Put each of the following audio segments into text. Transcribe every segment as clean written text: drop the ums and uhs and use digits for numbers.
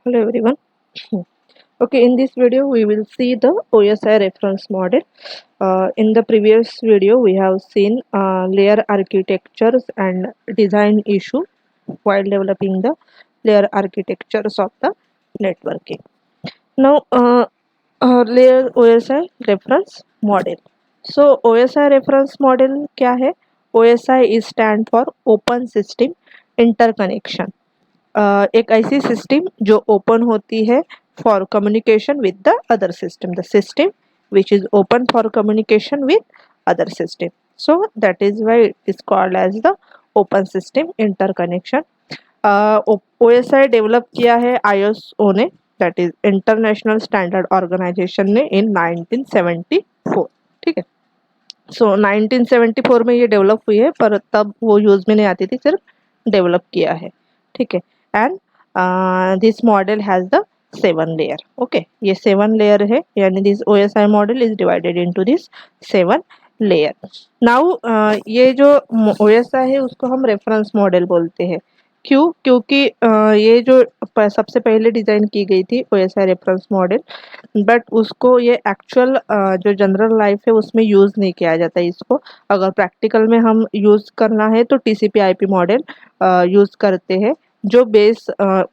Hello everyone. Okay, in this video we will see the OSI reference model. In the previous video we have seen layer architectures and design issue while developing the layer architectures of the networking. Now layer OSI reference model. So OSI reference model क्या है? OSI is stand for Open System Interconnection. एक ऐसी system जो open होती है for communication with the other system, the system which is open for communication with other system. So that is why it is called as the open system interconnection. OSI develop किया है ISO ने, that is international standard organisation ने in 1974. ठीक है. सो 1974 में ये develop हुई है, पर तब वो यूज में नहीं आती थी, सिर्फ डेवलप किया है. ठीक है. And this model has the 7 layer. Okay, ये 7 लेयर है, यानी this OSI model is divided into this 7 layer. Now ये जो OSI है उसको हम रेफरेंस मॉडल बोलते हैं. क्यों? क्योंकि ये जो सबसे पहले डिजाइन की गई थी OSI रेफरेंस मॉडल, बट उसको ये एक्चुअल जो जनरल लाइफ है उसमें यूज़ नहीं किया जाता है. इसको अगर प्रैक्टिकल में हम यूज़ करना है तो TCP/IP मॉडल यूज़ करते हैं, जो बेस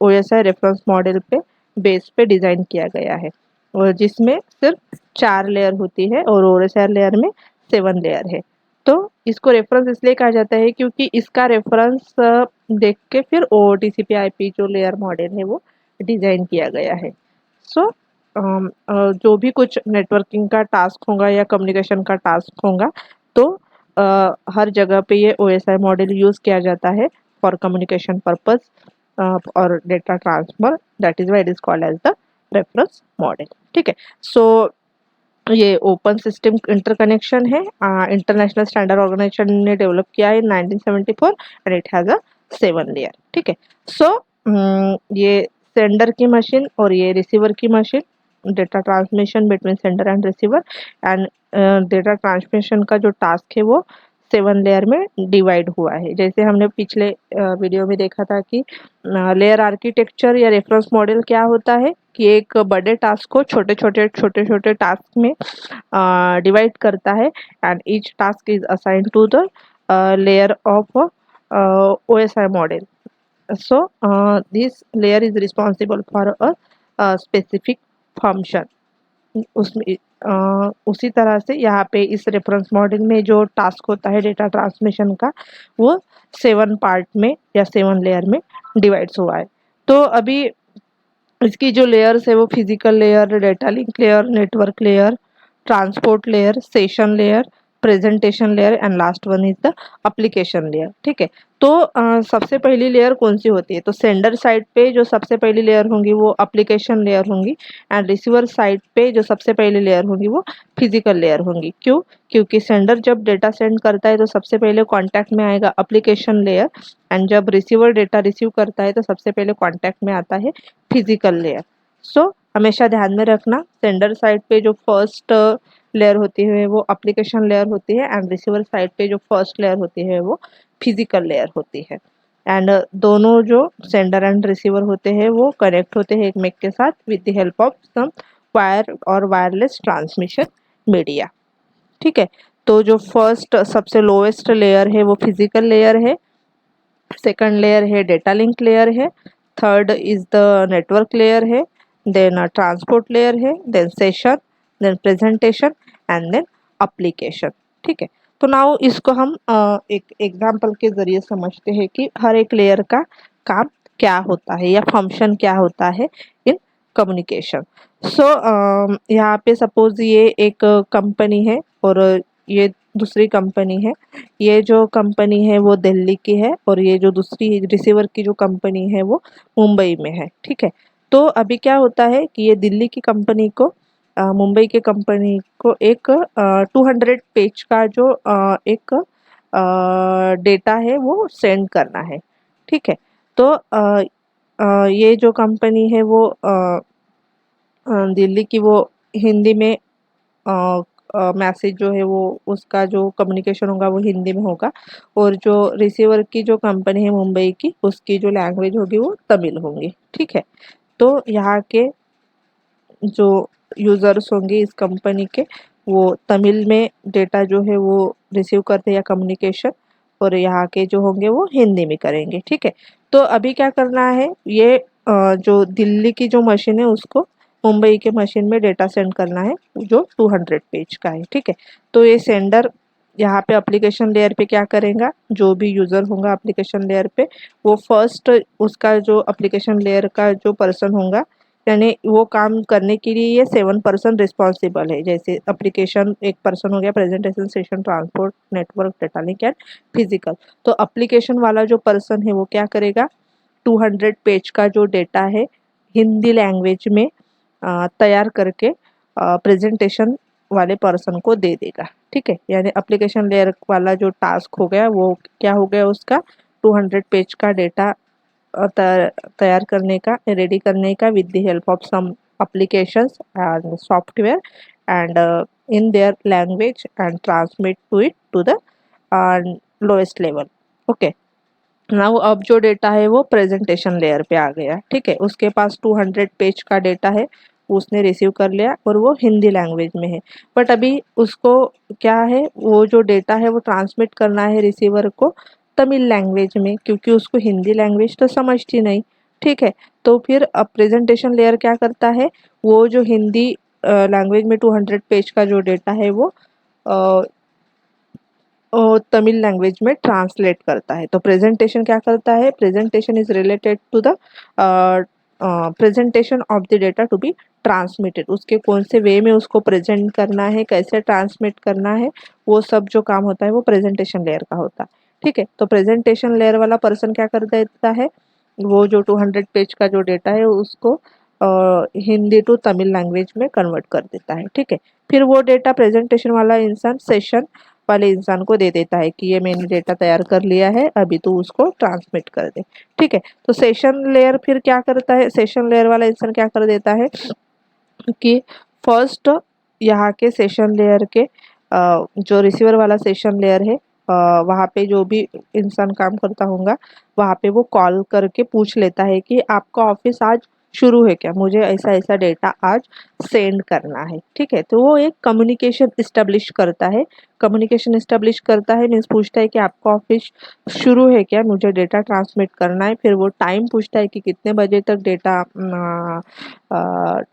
OSI रेफरेंस मॉडल पे बेस पे डिज़ाइन किया गया है, और जिसमें सिर्फ 4 लेयर होती है और OSI लेयर में 7 लेयर है. तो इसको रेफरेंस इसलिए कहा जाता है क्योंकि इसका रेफरेंस देख के फिर TCP/IP जो लेयर मॉडल है वो डिज़ाइन किया गया है. सो जो भी कुछ नेटवर्किंग का टास्क होगा या कम्युनिकेशन का टास्क होगा, तो हर जगह पे ये OSI मॉडल यूज़ किया जाता है फॉर कम्युनिकेशन पर्पस और data transfer. That is why it is called as the reference model. ठीक है. सो ये ओपन सिस्टम इंटरकनेक्शन है, इंटरनेशनल स्टैंडर्ड ऑर्गेनाइजेशन ने डेवलप किया है 1974 and it has a 7 layer. ठीक है. सो ये सेंडर की मशीन और ये रिसीवर की machine, data transmission between sender and receiver, and data transmission का जो टास्क है वो 7 लेयर में डिवाइड हुआ है. जैसे हमने पिछले वीडियो में देखा था कि लेयर आर्किटेक्चर या रेफरेंस मॉडल क्या होता है कि एक बड़े टास्क को छोटे छोटे टास्क में डिवाइड करता है, and each task is assigned to the layer of OSI model. So this layer is responsible for a specific function. उसमें उसी तरह से यहाँ पे इस रेफरेंस मॉडल में जो टास्क होता है डेटा ट्रांसमिशन का, वो 7 पार्ट में या 7 लेयर में डिवाइड्स हुआ है. तो अभी इसकी जो लेयर्स है वो physical layer, data link layer, network layer, transport layer, session layer, presentation layer, and last one is the application layer. ठीक है. तो सबसे पहली लेयर कौन सी होती है? तो सेंडर साइड पे जो सबसे पहली लेयर होंगी वो एप्लीकेशन लेयर होंगी, एंड रिसीवर साइड पे जो सबसे पहली लेयर होंगी वो फिजिकल लेयर होंगी. क्यों? क्योंकि सेंडर जब डेटा सेंड करता है तो सबसे पहले कॉन्टैक्ट में आएगा एप्लीकेशन लेयर, एंड जब रिसीवर डेटा रिसीव करता है तो सबसे पहले कॉन्टैक्ट में आता है फिजिकल लेयर. सो हमेशा ध्यान में रखना, सेंडर साइड पे जो फर्स्ट लेयर होती है वो एप्लीकेशन लेयर होती है, एंड रिसीवर साइड पे जो फर्स्ट लेयर होती है वो फिजिकल लेयर होती है. एंड दोनों जो सेंडर एंड रिसीवर होते हैं वो कनेक्ट होते हैं एक मेक के साथ with the help of some wire और वायरलेस ट्रांसमिशन मीडिया. ठीक है. तो जो फर्स्ट सबसे लोएस्ट लेयर है वो फिजिकल लेयर है, सेकंड लेयर है डेटा लिंक लेयर है, third is the network layer है, देन ट्रांसपोर्ट लेयर है, then session, then presentation, and then application. ठीक है. तो नाउ इसको हम एक एग्जांपल के जरिए समझते हैं कि हर एक लेयर का काम क्या होता है या फंक्शन क्या होता है इन कम्युनिकेशन. सो यहाँ पे सपोज ये एक कंपनी है और ये दूसरी कंपनी है. ये जो कंपनी है वो दिल्ली की है और ये जो दूसरी रिसीवर की जो कंपनी है वो मुंबई में है. ठीक है. तो अभी क्या होता है कि ये दिल्ली की कंपनी को मुंबई के कंपनी को एक 200 पेज का जो एक डेटा है वो सेंड करना है. ठीक है. तो ये जो कंपनी है वो दिल्ली की, वो हिंदी में मैसेज जो है वो उसका जो कम्युनिकेशन होगा वो हिंदी में होगा, और जो रिसीवर की जो कंपनी है मुंबई की उसकी जो लैंग्वेज होगी वो तमिल होंगी. ठीक है. तो यहाँ के जो यूज़र्स होंगे इस कंपनी के, वो तमिल में डेटा जो है वो रिसीव करते हैं या कम्युनिकेशन, और यहाँ के जो होंगे वो हिंदी में करेंगे। ठीक है, तो अभी क्या करना है, ये जो दिल्ली की जो मशीन है उसको मुंबई के मशीन में डेटा सेंड करना है, जो 200 पेज का है। ठीक है, तो ये सेंडर यहाँ पे एप्लीकेशन लेयर पे क्या करेगा, जो भी यूज़र होगा एप्लीकेशन लेयर पे, वो फर्स्ट उसका जो एप्लीकेशन लेयर का जो पर्सन होगा, यानी वो काम करने के लिए ये 7 पर्सन रिस्पॉन्सिबल है। जैसे एप्लीकेशन एक पर्सन हो गया, presentation, session, transport, network, data link and physical. तो एप्लीकेशन वाला जो पर्सन है वो क्या करेगा, 200 पेज का जो डेटा है हिंदी लैंग्वेज में तैयार करके प्रेजेंटेशन वाले पर्सन को दे देगा। ठीक है, यानी एप्लीकेशन लेयर वाला जो टास्क हो गया वो क्या हो गया, उसका 200 पेज का डेटा तैयार करने का, रेडी करने का, with the help of some applications and software and in their language and transmit to it to the lowest level. Okay, now अब जो डेटा है वो प्रेजेंटेशन लेयर पे आ गया। ठीक है, उसके पास 200 पेज का डेटा है, उसने रिसीव कर लिया और वो हिंदी लैंग्वेज में है। बट अभी उसको क्या है, वो जो डेटा है वो ट्रांसमिट करना है रिसीवर को तमिल लैंग्वेज में, क्योंकि उसको हिंदी लैंग्वेज तो समझती नहीं। ठीक है, तो फिर अब प्रेजेंटेशन लेयर क्या करता है, वो जो हिंदी लैंग्वेज में 200 पेज का जो डेटा है वो तमिल लैंग्वेज में ट्रांसलेट करता है। तो प्रेजेंटेशन क्या करता है, presentation is related to the presentation of the data to be transmitted. उसके कौन से वे में उसको प्रेजेंट करना है, कैसे ट्रांसमिट करना है, वो सब जो काम होता है वो प्रेजेंटेशन लेयर का होता है। ठीक है, तो प्रेजेंटेशन लेयर वाला पर्सन क्या कर देता है, वो जो 200 पेज का जो डेटा है उसको हिंदी टू तमिल लैंग्वेज में कन्वर्ट कर देता है। ठीक है, फिर वो डेटा प्रेजेंटेशन वाला इंसान सेशन वाले इंसान को दे देता है कि ये मैंने डेटा तैयार कर लिया है, अभी तो उसको ट्रांसमिट कर दे। ठीक है, तो सेशन लेयर फिर क्या करता है, सेशन लेयर वाला इंसान क्या कर देता है कि फर्स्ट यहाँ के सेशन लेयर के जो रिसीवर वाला सेशन लेयर है, वहाँ पे जो भी इंसान काम करता होगा वहाँ पे वो कॉल करके पूछ लेता है कि आपका ऑफिस आज शुरू है क्या, मुझे ऐसा ऐसा डेटा आज सेंड करना है। ठीक है, तो वो एक कम्युनिकेशन इस्टेब्लिश करता है। कम्युनिकेशन इस्टेब्लिश करता है मीन्स पूछता है कि आपका ऑफिस शुरू है क्या, मुझे डेटा ट्रांसमिट करना है। फिर वो टाइम पूछता है कि कितने बजे तक डेटा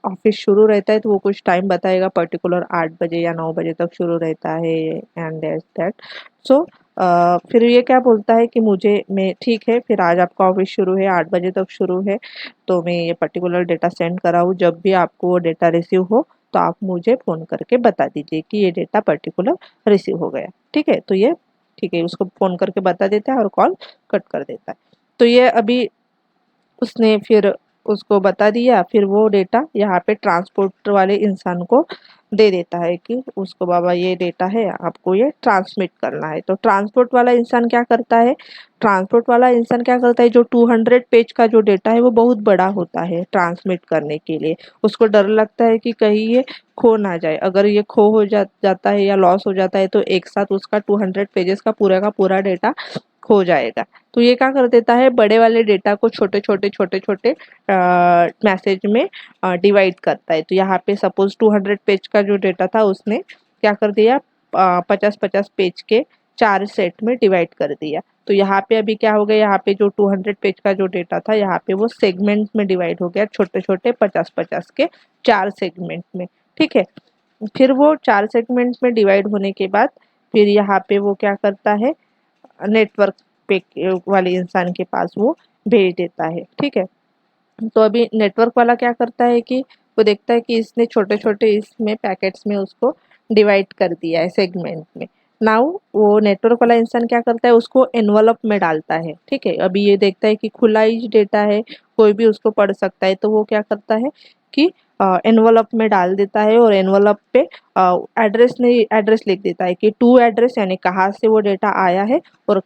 ऑफिस शुरू रहता है, तो वो कुछ टाइम बताएगा पर्टिकुलर, 8 बजे या 9 बजे तक शुरू रहता है एंड दैट। सो फिर ये क्या बोलता है कि मैं ठीक है, फिर आज आपका ऑफिस शुरू है, 8 बजे तक शुरू है, तो मैं ये पर्टिकुलर डेटा सेंड कराऊँ, जब भी आपको वो डेटा रिसीव हो तो आप मुझे फ़ोन करके बता दीजिए कि ये डेटा पर्टिकुलर रिसीव हो गया। ठीक है, तो ये ठीक है, उसको फ़ोन करके बता देता है और कॉल कट कर देता है। तो ये अभी उसने फिर उसको बता दिया, फिर वो डेटा यहाँ पे ट्रांसपोर्ट वाले इंसान को दे देता है कि उसको बाबा ये डेटा है, आपको ये ट्रांसमिट करना है। तो ट्रांसपोर्ट वाला इंसान क्या करता है, ट्रांसपोर्ट वाला इंसान क्या करता है, जो 200 पेज का जो डेटा है वो बहुत बड़ा होता है ट्रांसमिट करने के लिए। उसको डर लगता है कि कहीं ये खो ना जाए, अगर ये खो हो जाता है या लॉस हो जाता है तो एक साथ उसका 200 पेजेस का पूरा डेटा खो जाएगा। तो ये क्या कर देता है, बड़े वाले डेटा को छोटे छोटे मैसेज में डिवाइड करता है। तो यहाँ पे सपोज 200 पेज का जो डेटा था उसने क्या कर दिया, 50-50 पेज के 4 सेट में डिवाइड कर दिया। तो यहाँ पे अभी क्या हो गया, यहाँ पे जो 200 पेज का जो डेटा था यहाँ पे वो सेगमेंट में डिवाइड हो गया, छोटे छोटे 50-50 के 4 सेगमेंट में। ठीक है, फिर वो 4 सेगमेंट में डिवाइड होने के बाद फिर यहाँ पे वो क्या करता है, नेटवर्क पे वाले इंसान के पास वो भेज देता है। ठीक है, तो अभी नेटवर्क वाला क्या करता है कि वो देखता है कि इसने छोटे छोटे इसमें पैकेट्स में उसको डिवाइड कर दिया है सेगमेंट में। नाउ वो नेटवर्क वाला इंसान क्या करता है, उसको एनवलप में डालता है। ठीक है, अभी ये देखता है कि खुला ही डेटा है, कोई भी उसको पढ़ सकता है, तो वो क्या करता है कि एनवलप में डाल देता है और एनवलप पे एड्रेस लिख देता है कि टू एड्रेस, यानी कहाँ से वो डेटा आया है, और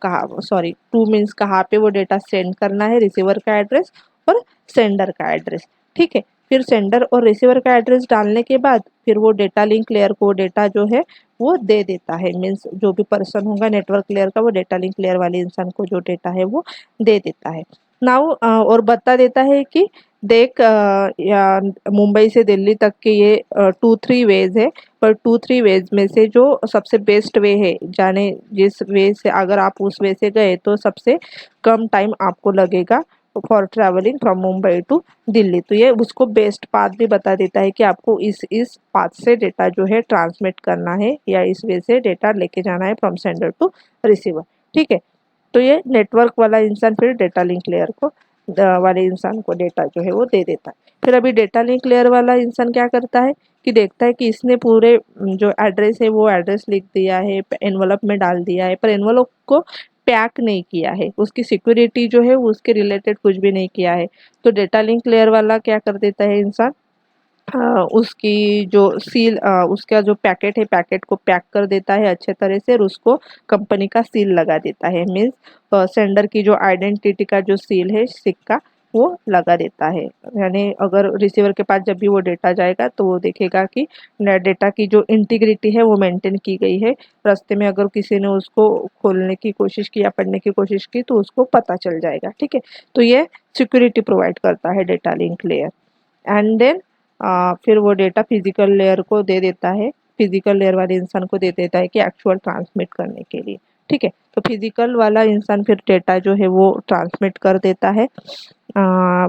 टू मीन्स कहाँ पे वो डेटा सेंड करना है, रिसीवर का एड्रेस और सेंडर का एड्रेस। ठीक है, फिर सेंडर और रिसीवर का एड्रेस डालने के बाद फिर वो डेटा लिंक लेयर को डेटा जो है वो दे देता है, मीन्स जो भी पर्सन होगा नेटवर्क लेयर का वो डेटा लिंक लेयर वाले इंसान को जो डेटा है वो दे देता है। नाउ और बता देता है कि देख या मुंबई से दिल्ली तक के ये 2-3 वेज है, पर 2-3 वेज में से जो सबसे बेस्ट वे है जाने, जिस वे से अगर आप उस वे से गए तो सबसे कम टाइम आपको लगेगा for travelling from Mumbai to Delhi. तो ये उसको बेस्ट पाथ भी बता देता है कि आपको इस पाथ से डेटा जो है ट्रांसमिट करना है या इस वे से डेटा लेके जाना है फ्रॉम सेंडर टू रिसीवर। ठीक है, तो ये नेटवर्क वाला इंसान फिर डेटा लिंक लेयर को वाले इंसान को डेटा जो है वो दे देता है। फिर अभी डेटा लिंक लेयर वाला इंसान क्या करता है कि देखता है कि इसने पूरे जो एड्रेस है वो एड्रेस लिख दिया है, एनवलप में डाल दिया है, पर एनवलप को पैक नहीं किया है, उसकी सिक्योरिटी जो है वो उसके रिलेटेड कुछ भी नहीं किया है। तो डेटा लिंक लेयर वाला क्या कर देता है इंसान, उसकी जो सील उसका जो पैकेट है पैकेट को पैक कर देता है अच्छे तरह से और उसको कंपनी का सील लगा देता है। मीन्स सेंडर की जो आइडेंटिटी का जो सील है सिक्का वो लगा देता है। यानी अगर रिसीवर के पास जब भी वो डेटा जाएगा तो वो देखेगा कि डेटा की जो इंटीग्रिटी है वो मेंटेन की गई है। रास्ते में अगर किसी ने उसको खोलने की कोशिश की या पढ़ने की कोशिश की तो उसको पता चल जाएगा। ठीक है, तो ये सिक्योरिटी प्रोवाइड करता है data link layer. And then फिर वो डेटा फिजिकल लेयर को दे देता है, फिजिकल लेयर वाले इंसान को दे देता है कि एक्चुअल ट्रांसमिट करने के लिए। ठीक है, तो फिजिकल वाला इंसान फिर डेटा जो है वो ट्रांसमिट कर देता है।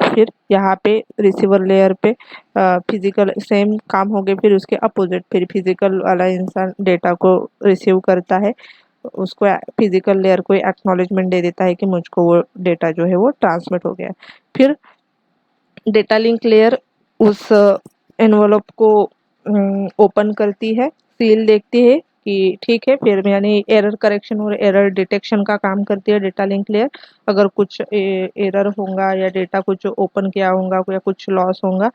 फिर यहाँ पे रिसीवर लेयर पे फिजिकल सेम काम हो गए, फिर उसके अपोजिट फिर फिजिकल वाला इंसान डेटा को रिसीव करता है, उसको फिजिकल लेयर को एक्नॉलेजमेंट दे देता है कि मुझको वो डेटा जो है वो ट्रांसमिट हो गया। फिर डेटा लिंक लेयर उस एनवलप को ओपन करती है, सील देखती है कि ठीक है, फिर यानी एरर करेक्शन और एरर डिटेक्शन का काम करती है डेटा लिंक लेयर। अगर कुछ एरर होगा या डेटा कुछ ओपन किया होगा या कुछ लॉस होगा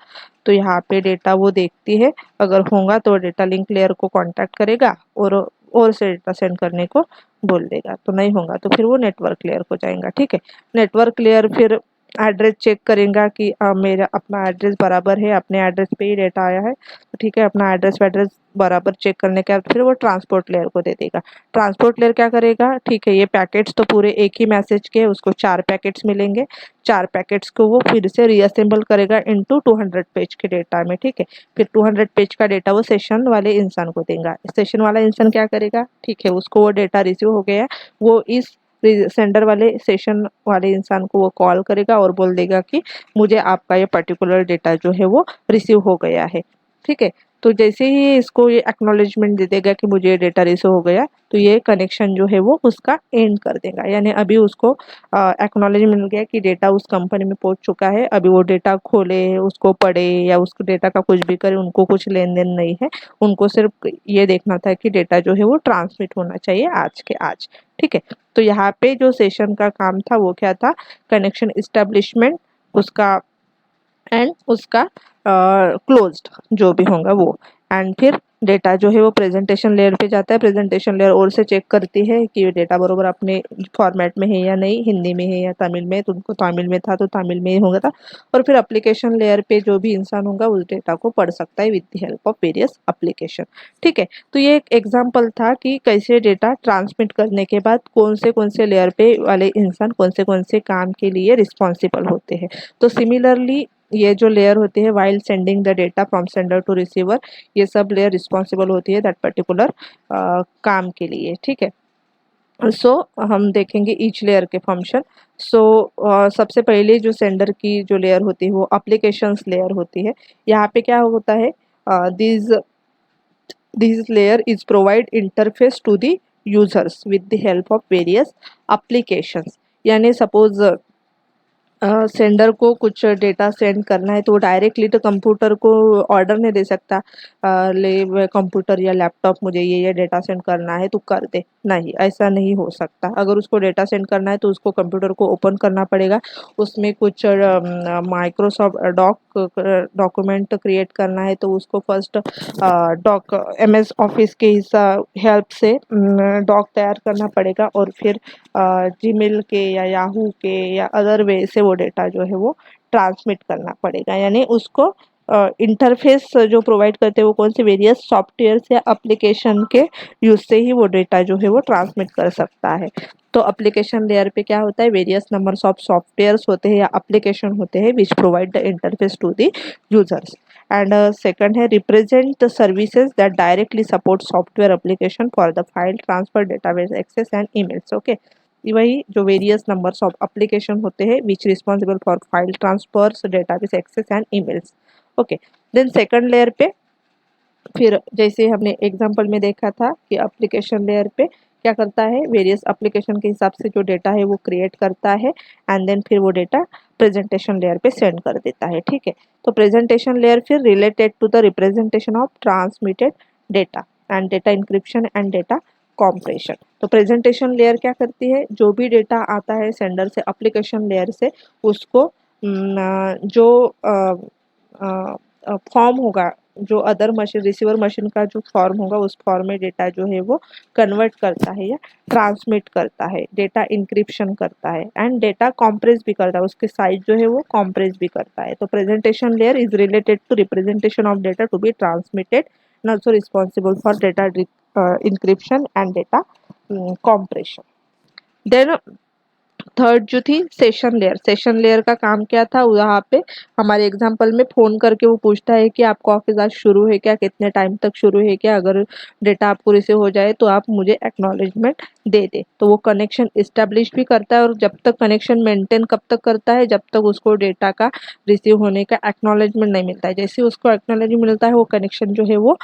तो यहाँ पे डेटा वो देखती है, अगर होगा तो डेटा लिंक लेयर को कांटेक्ट करेगा और से डेटा सेंड करने को बोल देगा, तो नहीं होगा तो फिर वो नेटवर्क लेयर को जाएगा। ठीक है, नेटवर्क लेयर फिर एड्रेस चेक करेगा कि मेरा अपना एड्रेस बराबर है, अपने एड्रेस पे ही डेटा आया है, तो ठीक है अपना एड्रेस वैड्रेस बराबर चेक करने के बाद फिर वो ट्रांसपोर्ट लेयर को दे देगा। ट्रांसपोर्ट लेयर क्या करेगा, ठीक है ये पैकेट्स तो पूरे एक ही मैसेज के, उसको 4 पैकेट्स मिलेंगे, 4 पैकेट्स को वो फिर से रीअसेंबल करेगा इनटू 200 पेज के डेटा में। ठीक है, फिर 200 पेज का डेटा वो सेशन वाले इंसान को देगा। सेशन वाला इंसान क्या करेगा, ठीक है उसको वो डेटा रिसीव हो गया, वो इस सेंडर वाले सेशन वाले इंसान को वो कॉल करेगा और बोल देगा कि मुझे आपका ये पर्टिकुलर डेटा जो है वो रिसीव हो गया है। ठीक है, तो जैसे ही इसको ये एक्नॉलेजमेंट दे देगा कि मुझे डेटा रिसीव हो गया तो ये कनेक्शन जो है वो उसका एंड कर देगा। यानी अभी उसको एक्नॉलेजमेंट मिल गया कि डेटा उस कंपनी में पहुंच चुका है, अभी वो डेटा खोले उसको पढ़े या उसको डेटा का कुछ भी करे उनको कुछ लेन देन नहीं है, उनको सिर्फ ये देखना था कि डेटा जो है वो ट्रांसमिट होना चाहिए आज के आज। ठीक है, तो यहाँ पे जो सेशन का काम था वो क्या था, कनेक्शन इस्टेब्लिशमेंट उसका एंड उसका क्लोज्ड जो भी होगा वो। एंड फिर डेटा जो है वो प्रेजेंटेशन लेयर पे जाता है, प्रेजेंटेशन लेयर और से चेक करती है कि डेटा बरोबर अपने फॉर्मेट में है या नहीं, हिंदी में है या तमिल में, तो उनको तमिल में था तो तमिल में ही होगा था। और फिर एप्लीकेशन लेयर पे जो भी इंसान होगा उस डेटा को पढ़ सकता है with the help of various application. ठीक है, तो ये एक एग्जाम्पल था कि कैसे डेटा ट्रांसमिट करने के बाद कौन से लेयर पे वाले इंसान कौन से काम के लिए रिस्पॉन्सिबल होते हैं। तो सिमिलरली ये जो लेयर होती है while sending the data from sender to receiver, ये सब लेयर रिस्पॉन्सिबल होती है दैट पर्टिकुलर काम के लिए। ठीक है, सो हम देखेंगे ईच लेयर के फंक्शन। सो सबसे पहले जो सेंडर की जो लेयर होती है वो एप्लीकेशंस लेयर होती है। यहाँ पे क्या होता है, this layer is provide interface to the users with the help of various applications. यानी सपोज सेंडर को कुछ डेटा सेंड करना है तो वो डायरेक्टली तो कंप्यूटर को ऑर्डर नहीं दे सकता, ले कंप्यूटर या लैपटॉप मुझे ये डेटा सेंड करना है तो कर दे, नहीं ऐसा नहीं हो सकता। अगर उसको डेटा सेंड करना है तो उसको कंप्यूटर को ओपन करना पड़ेगा, उसमें कुछ माइक्रोसॉफ्ट डॉक्यूमेंट क्रिएट करना है तो उसको फर्स्ट MS ऑफिस के हेल्प से डॉक तैयार करना पड़ेगा और फिर जीमेल के या याहू के या अदर वे से वो डेटा जो है वो ट्रांसमिट करना पड़ेगा। यानी उसको इंटरफेस जो प्रोवाइड करते हैं वो कौन से वेरियस सॉफ्टवेयर या एप्लीकेशन के यूज से ही वो डेटा जो है वो ट्रांसमिट कर सकता है। तो एप्लीकेशन लेयर पे क्या होता है, वेरियस नंबर्स ऑफ सॉफ्टवेयर्स होते हैं या एप्लीकेशन होते हैं which provide the interface to the users. And second है represent the services that directly support software application for the file transfer, database access and emails. Okay, वही जो various numbers of application होते हैं which responsible for file transfers, database access and emails. Okay, then second layer पे फिर जैसे हमने example में देखा था कि एप्लीकेशन लेयर पे क्या करता है, वेरियस एप्लीकेशन के हिसाब से जो डेटा है वो क्रिएट करता है एंड देन फिर वो डेटा प्रेजेंटेशन लेयर पे सेंड कर देता है। ठीक है, तो प्रेजेंटेशन लेयर फिर related to the representation of transmitted data and data encryption and data compression. तो प्रेजेंटेशन लेयर क्या करती है, जो भी डेटा आता है सेंडर से एप्लीकेशन लेयर से उसको जो फॉर्म होगा, जो अदर मशीन रिसीवर मशीन का जो फॉर्म होगा उस फॉर्म में डेटा जो है वो कन्वर्ट करता है या ट्रांसमिट करता है, डेटा इंक्रिप्शन करता है एंड डेटा कॉम्प्रेस भी करता है, उसके साइज जो है वो कॉम्प्रेस भी करता है। तो presentation layer is related to representation of data to be transmitted and also responsible for data encryption and data compression. Then third जो थी सेशन लेयर, सेशन लेयर का काम क्या था, यहाँ पे हमारे एग्जांपल में फोन करके वो पूछता है कि आपका ऑफिस आज शुरू है क्या, कितने टाइम तक शुरू है क्या, अगर डेटा आपको रिसीव हो जाए तो आप मुझे एक्नॉलेजमेंट दे दे। तो वो कनेक्शन इस्टेब्लिश भी करता है और जब तक कनेक्शन मेंटेन कब तक करता है, जब तक उसको डेटा का रिसीव होने का एक्नॉलेजमेंट नहीं मिलता है। जैसे उसको एक्नॉलेजमेंट मिलता है वो कनेक्शन जो है वो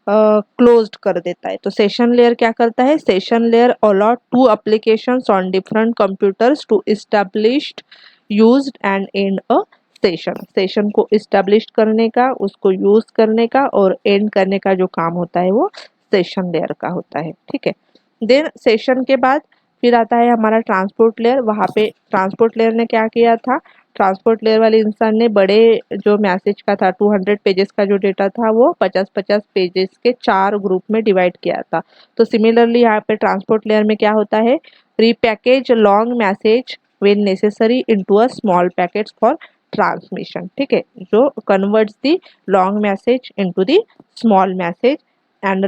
क्लोज्ड कर देता है। तो सेशन लेयर क्या करता है, session layer allot to applications on different computers to established used and end a session. Session को इस्टेब्लिश करने का, उसको यूज करने का और एंड करने का जो काम होता है वो सेशन लेयर का होता है। ठीक है, देन सेशन के बाद फिर आता है हमारा ट्रांसपोर्ट लेयर। वहाँ पे ट्रांसपोर्ट लेयर ने क्या किया था, ट्रांसपोर्ट लेयर वाले इंसान ने बड़े जो मैसेज का था 200 पेजेस का जो डेटा था वो 50-50 पेजेस के 4 ग्रुप में डिवाइड किया था। तो सिमिलरली यहाँ पे ट्रांसपोर्ट लेयर में क्या होता है, repackage long message when necessary into a small packets for transmission. ठीक है, जो converts the long message into the small message and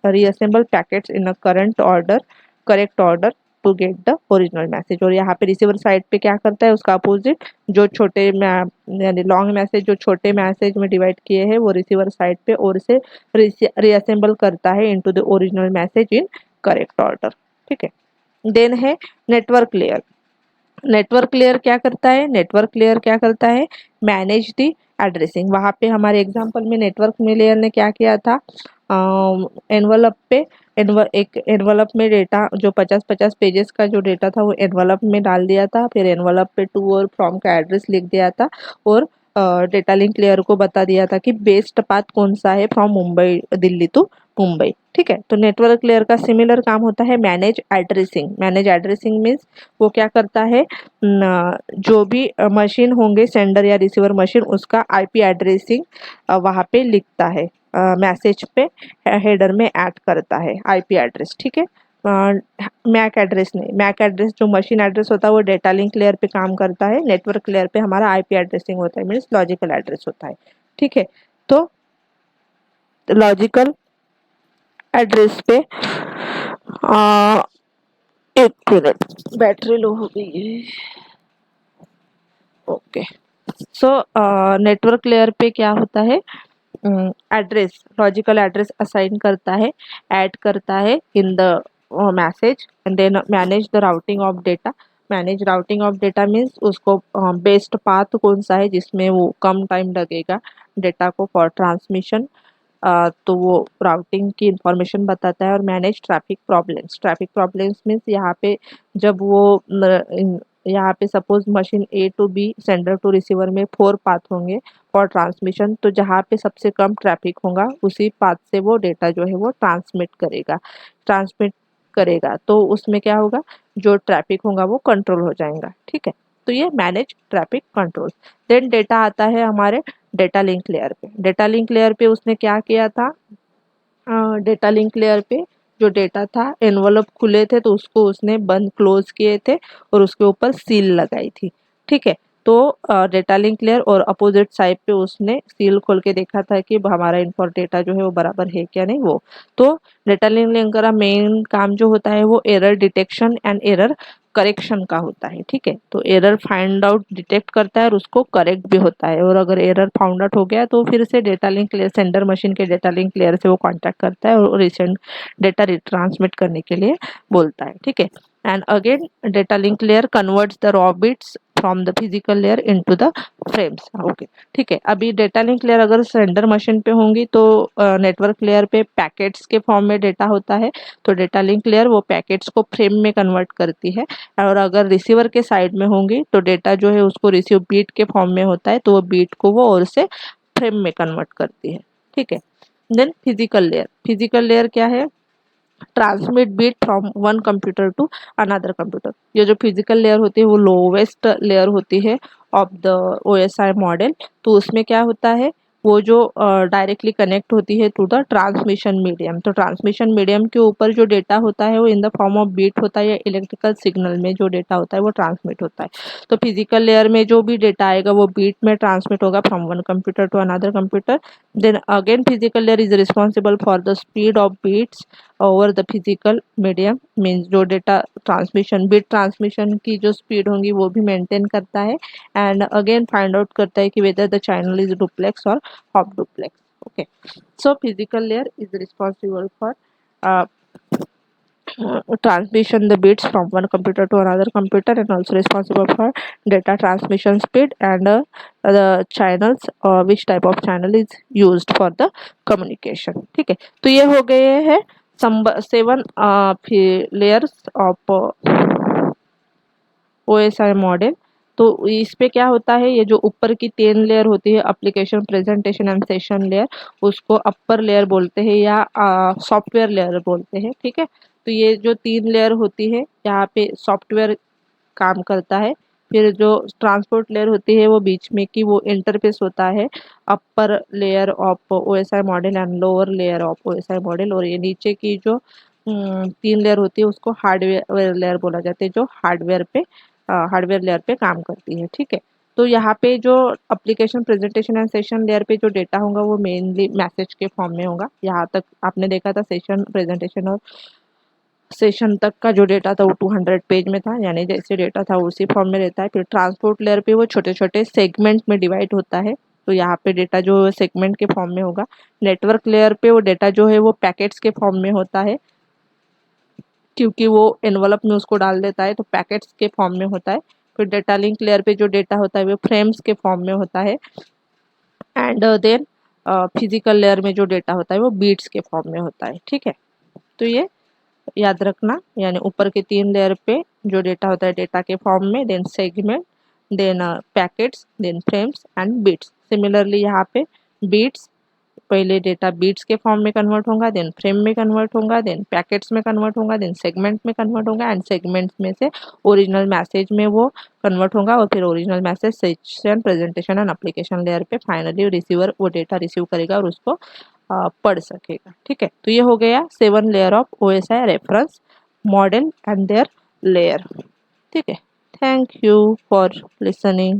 reassemble packets in a correct order to get the original message। और यहाँ पे receiver side पे क्या करता है, उसका अपोजिट, जो छोटे यानी लॉन्ग मैसेज जो छोटे मैसेज में डिवाइड किए हैं वो रिसीवर साइड पे और इसे रीअसेंबल करता है into the original message in correct order. ठीक है, देन है नेटवर्क लेयर। नेटवर्क लेयर क्या करता है, नेटवर्क लेयर क्या करता है, मैनेज दी एड्रेसिंग। वहाँ पे हमारे एग्जांपल में नेटवर्क में लेयर ने क्या किया था, एनवलप पे एक एनवलप में डेटा जो 50-50 पेजेस का जो डेटा था वो एनवलप में डाल दिया था, फिर एनवलप पे टू और फ्रॉम का एड्रेस लिख दिया था और डेटा लिंक लेयर को बता दिया था कि बेस्ट पाथ कौन सा है फ्रॉम मुंबई दिल्ली टू मुंबई। ठीक है, तो नेटवर्क लेयर का सिमिलर काम होता है manage addressing. Manage addressing means वो क्या करता है, जो भी मशीन होंगे सेंडर या रिसीवर मशीन उसका आईपी एड्रेसिंग वहाँ पे लिखता है, मैसेज पे हेडर में ऐड करता है आईपी एड्रेस। ठीक है, मैक एड्रेस नहीं, मैक एड्रेस जो मशीन एड्रेस होता है वो डेटा लिंक लेयर पे काम करता है, नेटवर्क लेयर पे हमारा आईपी एड्रेसिंग होता है, मीन्स लॉजिकल एड्रेस होता है। ठीक है, तो लॉजिकल एड्रेस पे एक मिनट, बैटरी लो हो गई है। ओके, सो नेटवर्क लेयर पे क्या होता है, एड्रेस लॉजिकल एड्रेस असाइन करता है, ऐड करता है in the message and then manage the routing of data. Manage routing of data means उसको बेस्ट पाथ कौन सा है जिसमें वो कम टाइम लगेगा डेटा को फॉर ट्रांसमिशन, तो वो राउटिंग की इंफॉर्मेशन बताता है। और manage traffic problems. Traffic problems means यहाँ पे जब वो यहाँ पे suppose machine A to B sender to receiver में 4 पाथ होंगे फॉर ट्रांसमिशन, तो जहाँ पे सबसे कम ट्रैफिक होगा उसी पाथ से वो डेटा जो है वो ट्रांसमिट करेगा, तो उसमें क्या होगा, जो ट्रैफिक होगा वो कंट्रोल हो जाएगा। ठीक है, तो ये manage traffic control. Then data आता है हमारे डेटा लिंक लेयर पे। डेटा लिंक लेयर पे उसने क्या किया था, डेटा लिंक लेयर पे जो डेटा था एनवलप खुले थे तो उसको उसने बंद क्लोज किए थे और उसके ऊपर सील लगाई थी। ठीक है, तो डेटा लिंक लेयर और अपोजिट साइड पे उसने सील खोल के देखा था कि हमारा इनपुट डेटा जो है वो बराबर है क्या नहीं वो। तो डेटा लिंक लेयर का मेन काम जो होता है वो error detection and error correction का होता है। ठीक है, तो एरर फाइंड आउट डिटेक्ट करता है और उसको करेक्ट भी होता है, और अगर एरर फाउंड आउट हो गया तो फिर से data link layer sender machine के डेटा लिंक लेयर से वो कांटेक्ट करता है और रिसेंट डेटा रिट्रांसमिट करने के लिए बोलता है। ठीक है, and again data link layer converts the raw bits from the physical layer into the frames। Okay ठीक है, अभी डेटा लिंक लेयर अगर सेंडर मशीन पे होंगी तो नेटवर्क लेयर पे पैकेट्स के फॉर्म में डेटा होता है, तो डेटा लिंक लेयर वो पैकेट्स को फ्रेम में कन्वर्ट करती है। और अगर रिसीवर के साइड में होंगी तो डेटा जो है उसको रिसीव बीट के फॉर्म में होता है, तो वो बीट को वो और से फ्रेम में कन्वर्ट करती है। ठीक है, देन फिजिकल लेयर क्या है? Transmit bit from one computer to another computer. ये जो फिजिकल लेयर होती है वो लोवेस्ट लेयर होती है ऑफ द ओएसआई मॉडल। तो उसमें क्या होता है, वो जो डायरेक्टली कनेक्ट होती है टू द ट्रांसमिशन मीडियम। तो ट्रांसमिशन मीडियम के ऊपर जो डेटा होता है वो in the form of bit होता है, या इलेक्ट्रिकल सिग्नल में जो डेटा होता है वो ट्रांसमिट होता है। तो फिजिकल लेयर में जो भी डेटा आएगा वो बीट में ट्रांसमिट होगा from one computer to another computer. Then again physical layer is responsible for the speed of bits over the physical medium. Means जो डेटा ट्रांसमिशन बिट ट्रांसमिशन की जो स्पीड होंगी वो भी मेंटेन करता है, एंड अगेन फाइंड आउट करता है कि whether the channel is duplex और half duplex. Okay, so physical layer is responsible for transmission the bits from one computer to another computer, and also responsible for data transmission speed and the channels, which type of channel is used for the communication। ठीक है, तो ये हो गए हैं 7 layers of OSI model. तो इस पे क्या होता है, ये जो ऊपर की 3 लेयर होती है, application, presentation and session layer, उसको अपर लेयर बोलते हैं या सॉफ्टवेयर लेयर बोलते हैं। ठीक है, तो ये जो 3 लेयर होती है यहाँ पे सॉफ्टवेयर काम करता है। फिर जो ट्रांसपोर्ट लेयर होती है वो बीच में की वो इंटरफेस होता है, upper layer of OSI model and lower layer of OSI model. और ये नीचे की जो 3 लेयर होती है उसको हार्डवेयर लेयर बोला जाता है, जो हार्डवेयर लेयर पे काम करती है। ठीक है, तो यहाँ पे जो application, presentation and session layer पे जो डेटा होगा वो मेनली मैसेज के फॉर्म में होगा। यहाँ तक आपने देखा था सेशन, प्रेजेंटेशन और सेशन तक का जो डेटा था वो 200 पेज में था, यानी जैसे डेटा था उसी फॉर्म में रहता है। फिर ट्रांसपोर्ट लेयर पे वो छोटे छोटे सेगमेंट में डिवाइड होता है, तो यहाँ पे डेटा जो है सेगमेंट के फॉर्म में होगा। नेटवर्क लेयर पे वो डेटा जो है वो पैकेट्स के फॉर्म में होता है, क्योंकि वो एनवलप में उसको डाल देता है, तो पैकेट्स के फॉर्म में होता है। फिर डेटा लिंक लेयर पे जो डेटा होता है वो फ्रेम्स के फॉर्म में होता है, एंड देन फिजिकल लेयर में जो डेटा होता है वो बीट्स के फॉर्म में होता है। ठीक है, तो ये याद रखना, यानी ऊपर के 3 लेयर पे जो डेटा होता है डेटा के फॉर्म में, then segment, then packets, then frames and bits. Similarly यहाँ पे बीट्स, पहले डेटा बीट्स के फॉर्म में कन्वर्ट होगा, देन फ्रेम में कन्वर्ट होगा, देन पैकेट्स में कन्वर्ट होगा, देन सेगमेंट में कन्वर्ट होगा, एंड सेगमेंट्स में से ओरिजिनल मैसेज में वो कन्वर्ट होगा, और फिर original message session, presentation and application layer पे फाइनली रिसीवर वो डेटा रिसीव करेगा और उसको पढ़ सकेगा। ठीक है, तो ये हो गया 7 layer of OSI reference model and their layer. ठीक है, थैंक यू फॉर लिसनिंग।